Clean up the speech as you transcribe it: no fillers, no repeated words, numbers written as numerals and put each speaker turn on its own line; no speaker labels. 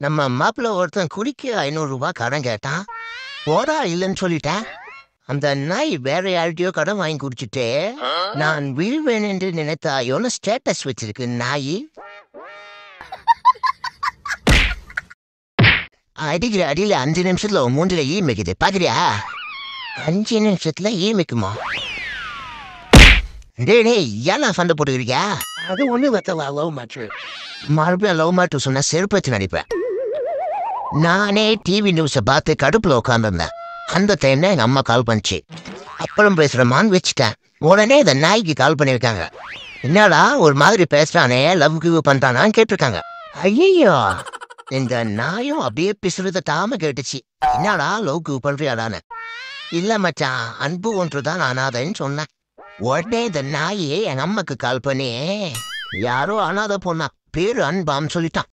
நம்ம மாப்பிள்ள ஒருத்தன் குடிக்க 500 ரூபாய் கடன் கேட்டான். போடா இல்லைன்னு சொல்லிட்டேன். அந்த நாய் வேற யார்கிட்டயோ கடன் வாங்கி குடிச்சிட்டு நான் விழுவேன் என்று நினைத்தாயோன்னு ஸ்டேட்டஸ் வச்சிருக்கு நாய். அடிக்கிற அடியில 5 நிமிஷத்துல 3 ஈ மிக்குது பாக்குறியா? 5 நிமிஷத்துல ஈ மிக்குமா? டேய் ஏன் நான் சண்டை போட்டுக்கிறியா? அது ஒண்ணு வெத்தவா லவ் மேட்ரு. மறுபடியும் லவ் மேட்ரு சொன்னா செருப்பு வச்சு நடிப்பேன். நானே டிவி நியூஸை பார்த்து கடுப்புல உட்காந்துருந்தேன். அந்த டைம்ல எங்க அம்மா கால் பண்ணிச்சு. அப்புறம் பேசுறமான்னு வச்சுட்டேன். உடனே இந்த நாய்க்கு கால் பண்ணியிருக்காங்க. என்னடா ஒரு மாதிரி பேசுறானே, லவ் கிவ் பண்றானான்னு கேட்டிருக்காங்க. ஐயோ இந்த நாயும் அப்படியே பிசுறத தாம கேட்டுச்சு. என்னடா லவ் கிவ் பண்றியாடான்னு. இல்ல மச்சான், அன்பு ஒன்றுதான் அனாதைன்னு சொன்னேன். உடனே இந்த நாயே எங்க அம்மாக்கு கால் பண்ணி யாரோ அனாதை பொண்ணா பேரு அன்பான்னு சொல்லிட்டான்.